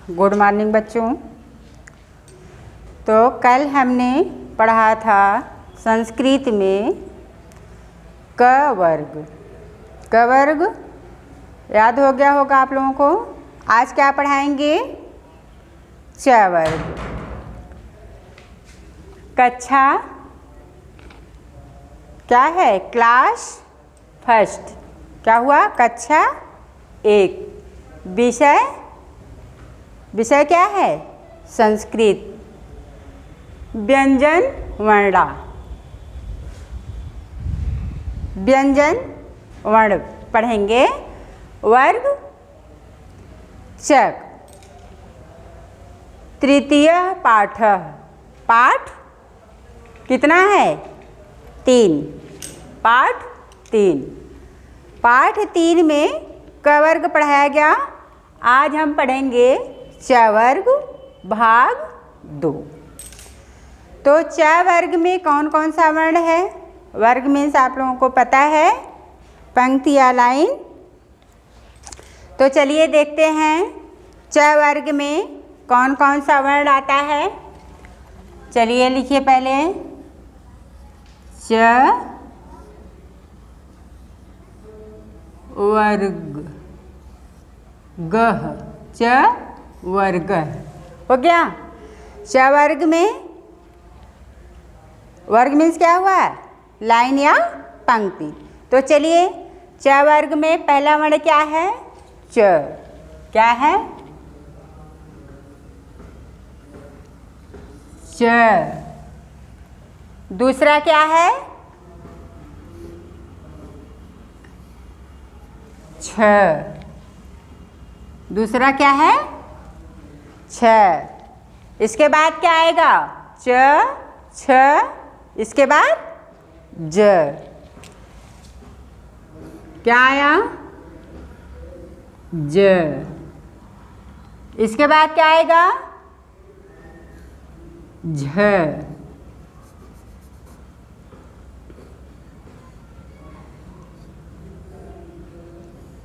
Good morning बच्चों। तो कल हमने पढ़ा था संस्कृत में क वर्ग याद हो गया होगा आप लोगों को। आज क्या पढ़ाएंगे? च वर्ग। कक्षा क्या है? Class first. क्या हुआ? कक्षा 1। विषय क्या है? संस्कृत। व्यंजन वर्णा, व्यंजन वर्ण पढ़ेंगे। वर्ग चक। तृतीय पाठ। पाठ कितना है? 3। पाठ 3। पाठ 3 में क वर्ग पढ़ाया गया। आज हम पढ़ेंगे च वर्ग भाग 2। तो च वर्ग में कौन कौन सा वर्ण है? वर्ग मीन्स आप लोगों को पता है, पंक्ति या लाइन। तो चलिए देखते हैं च वर्ग में कौन कौन सा वर्ण आता है। चलिए लिखिए पहले च वर्ग गह। च वर्ग हो गया। च वर्ग में वर्ग मीन्स क्या हुआ? लाइन या पंक्ति। तो चलिए च वर्ग में पहला वर्ण क्या है? च। क्या है? च। दूसरा क्या है? छ। दूसरा क्या है? छ। इसके बाद क्या आएगा? च छ। इसके बाद ज। क्या आया? ज। इसके बाद क्या आएगा? झ।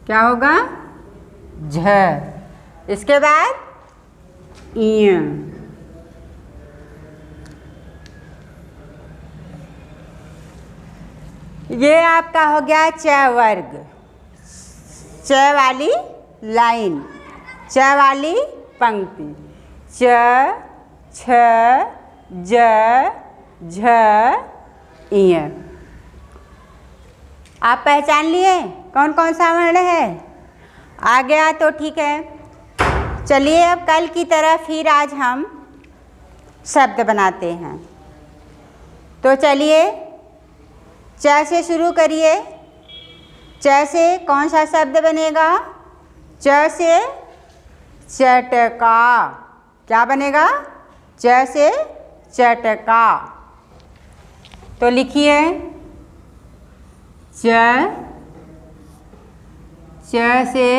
क्या होगा? झ। इसके बाद इय। ये आपका हो गया च वर्ग। च वाली लाइन, च वाली पंक्ति। च छ ज झ इय। आप पहचान लिए कौन कौन सा वर्ण है? आ गया तो ठीक है। चलिए अब कल की तरह फिर आज हम शब्द बनाते हैं। तो चलिए च से शुरू करिए। च से कौन सा शब्द बनेगा? च से चटका। क्या बनेगा? च से चटका। तो लिखिए च से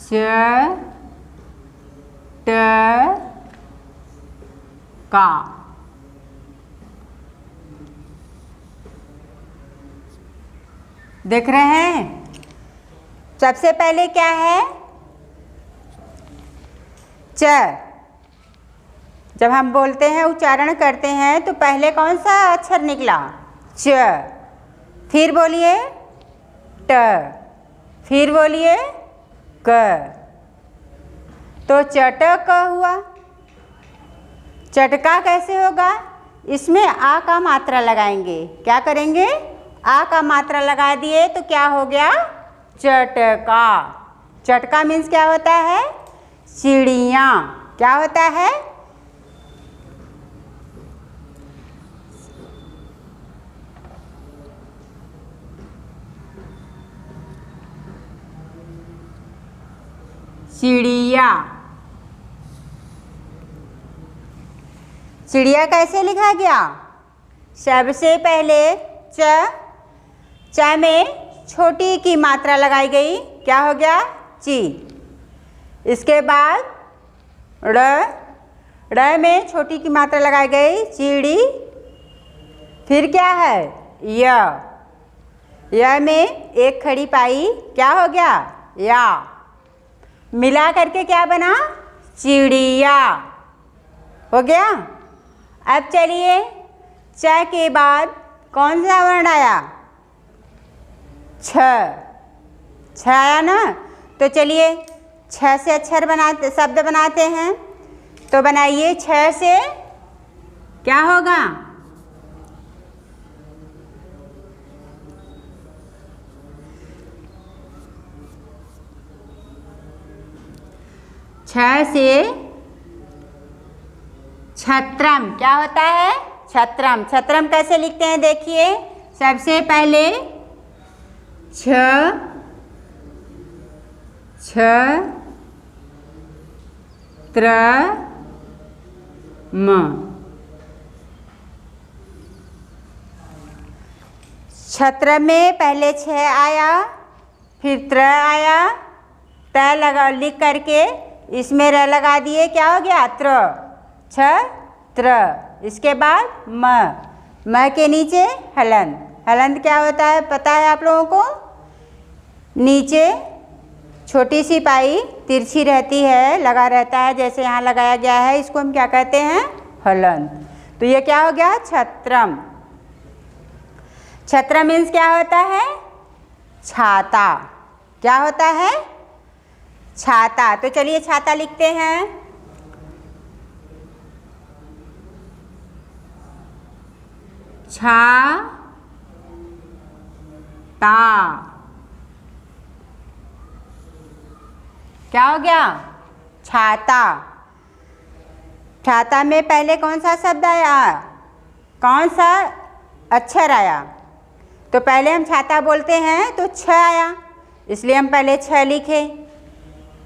चटका। देख रहे हैं? सबसे पहले क्या है? च। जब हम बोलते हैं, उच्चारण करते हैं, तो पहले कौन सा अक्षर निकला? च। फिर बोलिए ट। फिर बोलिए क। तो चटक हुआ। चटका कैसे होगा? इसमें आ का मात्रा लगाएंगे। क्या करेंगे? आ का मात्रा लगा दिए तो क्या हो गया? चटका। चटका मीन्स क्या होता है? चिड़िया। क्या होता है? चिड़िया। चिड़िया कैसे लिखा गया? सबसे पहले च में छोटी की मात्रा लगाई गई। क्या हो गया? ची। इसके बाद ड़ में छोटी की मात्रा लगाई गई, चिड़ी। फिर क्या है? य में एक खड़ी पाई। क्या हो गया? या। मिला करके क्या बना? चिड़िया। हो गया। अब चलिए च के बाद कौन सा वर्ण आया? छ। छ आया ना। तो चलिए छ से अक्षर बनाते, शब्द बनाते हैं। तो बनाइए, छ से क्या होगा? छ से छत्रम। क्या होता है? छत्रम। छत्रम कैसे लिखते हैं देखिए। सबसे पहले छ त्र म। छत्र में पहले छ आया, फिर त्र आया, त लगा लिख करके इसमें र लगा दिए, क्या हो गया? त्र। छ त्र। इसके बाद म के नीचे हलंत। हलंत क्या होता है पता है आप लोगों को? नीचे छोटी सी पाई तिरछी रहती है, लगा रहता है, जैसे यहाँ लगाया गया है, इसको हम क्या कहते हैं? हलंत। तो ये क्या हो गया? छत्रम। छत्र मीन्स क्या होता है? छाता। क्या होता है? छाता। तो चलिए छाता लिखते हैं। छा ता। क्या हो गया? छाता। छाता में पहले कौन सा शब्द आया? कौन सा अक्षर आया? तो पहले हम छाता बोलते हैं तो छ आया, इसलिए हम पहले छ लिखे।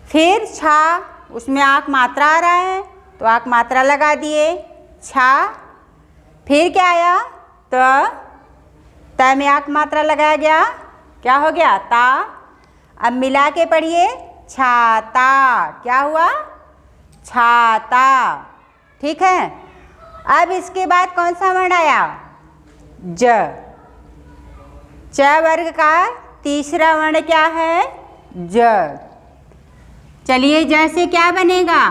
फिर छा, उसमें आँख मात्रा आ रहा है तो आँख मात्रा लगा दिए, छा। फिर क्या आया? त में आँख मात्रा लगाया गया, क्या हो गया? ता। अब मिला के पढ़िए, छाता। क्या हुआ? छाता। ठीक है। अब इसके बाद कौन सा वर्ण आया? ज। च वर्ग का तीसरा वर्ण क्या है? ज। चलिए ज से क्या बनेगा?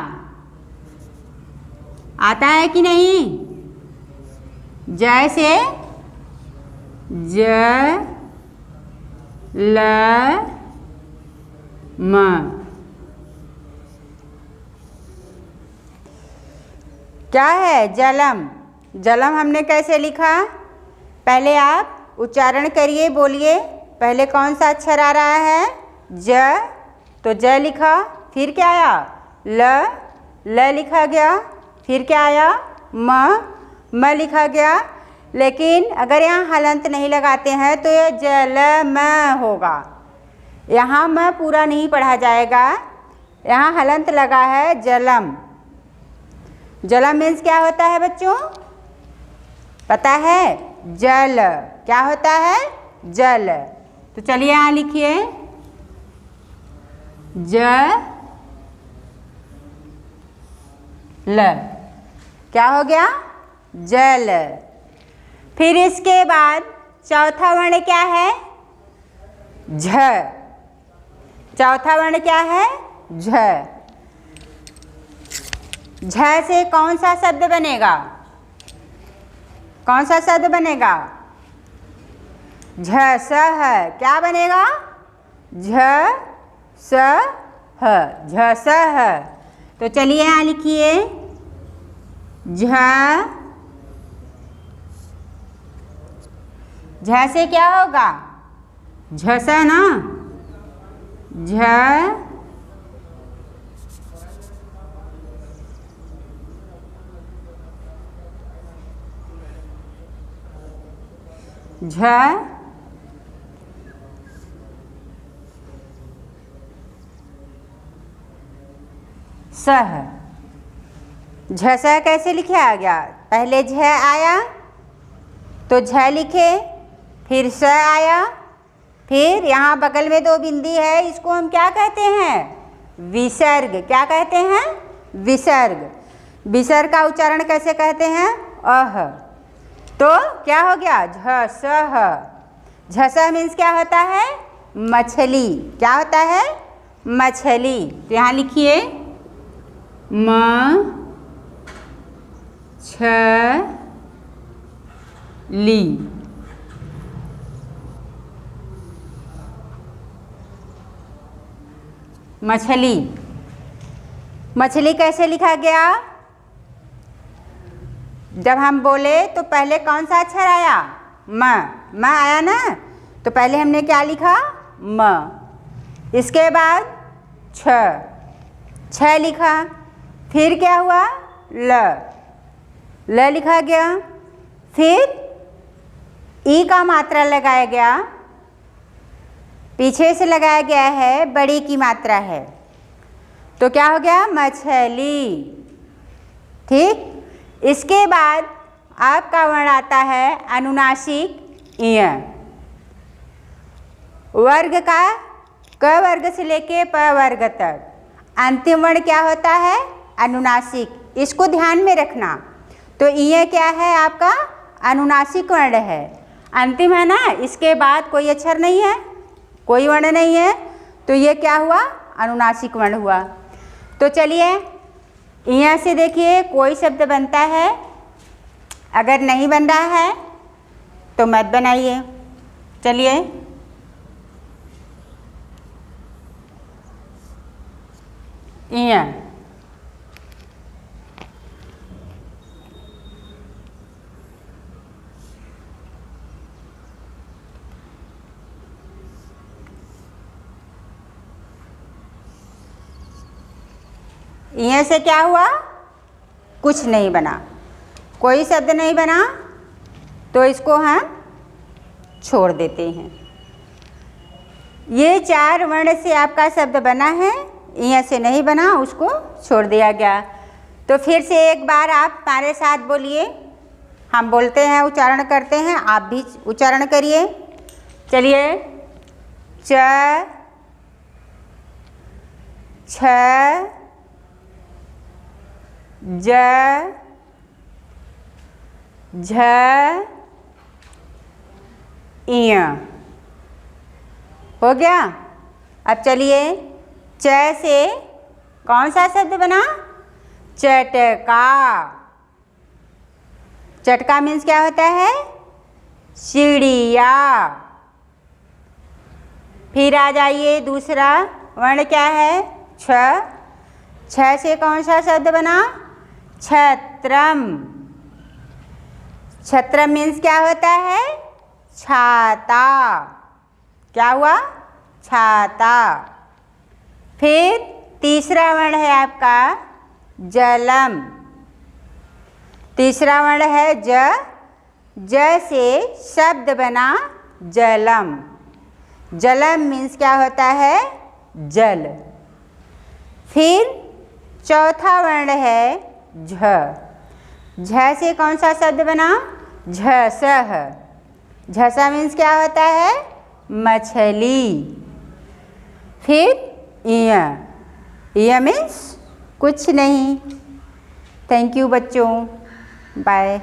आता है कि नहीं? ज से ज ल म। क्या है? जलम। जलम हमने कैसे लिखा? पहले आप उच्चारण करिए, बोलिए। पहले कौन सा अक्षर आ रहा है? ज। तो ज लिखा। फिर क्या आया? ल लिखा गया। फिर क्या आया? म लिखा गया। लेकिन अगर यहाँ हलंत नहीं लगाते हैं तो ये जलम होगा। यहाँ म पूरा नहीं पढ़ा जाएगा, यहाँ हलंत लगा है, जलम। जलम मीन्स क्या होता है बच्चों? पता है? जल। क्या होता है? जल। तो चलिए यहाँ लिखिए, ज ल। क्या हो गया? जल। फिर इसके बाद चौथा वर्ण क्या है? झ। चौथा वर्ण क्या है? झ। झ से कौन सा शब्द बनेगा? कौन सा शब्द बनेगा? झ स ह। क्या बनेगा? झ स ह। झ स ह। तो चलिए यहाँ लिखिए, झ। झ से क्या होगा? झ स ना। झ झ सह। झ स कैसे लिखे आ गया? पहले झ आया तो झ लिखे, फिर स आया, फिर यहाँ बगल में दो बिंदी है, इसको हम क्या कहते हैं? विसर्ग। क्या कहते हैं? विसर्ग। विसर्ग का उच्चारण कैसे कहते हैं? अह। तो क्या हो गया? झ स ह। झ स मीन्स क्या होता है? मछली। क्या होता है? मछली, तो यहाँ लिखिए मछली। मछली, मछली कैसे लिखा गया? जब हम बोले तो पहले कौन सा अक्षर आया? म आया ना, तो पहले हमने क्या लिखा? म। इसके बाद छ लिखा, फिर क्या हुआ? ल लिखा गया, फिर ई का मात्रा लगाया गया, पीछे से लगाया गया है, बड़ी की मात्रा है, तो क्या हो गया? मछली। ठीक, इसके बाद आपका वर्ण आता है अनुनासिक इय। वर्ग का क वर्ग से लेके प वर्ग तक अंतिम वर्ण क्या होता है? अनुनासिक। इसको ध्यान में रखना। तो इय क्या है? आपका अनुनासिक वर्ण है, अंतिम है ना, इसके बाद कोई अक्षर नहीं है, कोई वर्ण नहीं है, तो ये क्या हुआ? अनुनासिक वर्ण हुआ। तो चलिए यहाँ से देखिए कोई शब्द बनता है, अगर नहीं बन रहा है तो मत बनाइए। चलिए यहाँ यहाँ से क्या हुआ? कुछ नहीं बना, कोई शब्द नहीं बना, तो इसको हम छोड़ देते हैं। ये 4 वर्ण से आपका शब्द बना है, यहाँ से नहीं बना, उसको छोड़ दिया गया। तो फिर से एक बार आप हमारे साथ बोलिए, हम बोलते हैं, उच्चारण करते हैं, आप भी उच्चारण करिए। चलिए, च छ ज झ इय। हो गया। अब चलिए च से कौन सा शब्द बना? चटका। चटका मीन्स क्या होता है? चिड़िया। फिर आ जाइए, दूसरा वर्ण क्या है? छ। छ से कौन सा शब्द बना? छत्रम। छत्रम मीन्स क्या होता है? छाता। क्या हुआ? छाता। फिर तीसरा वर्ण है आपका जलम। तीसरा वर्ण है ज। ज से शब्द बना जलम। जलम मीन्स क्या होता है? जल। फिर चौथा वर्ण है झ। झ से कौन सा शब्द बना? झसह। झसा मीन्स क्या होता है? मछली। फिर इय। इय मीन्स कुछ नहीं। थैंक यू बच्चों, बाय।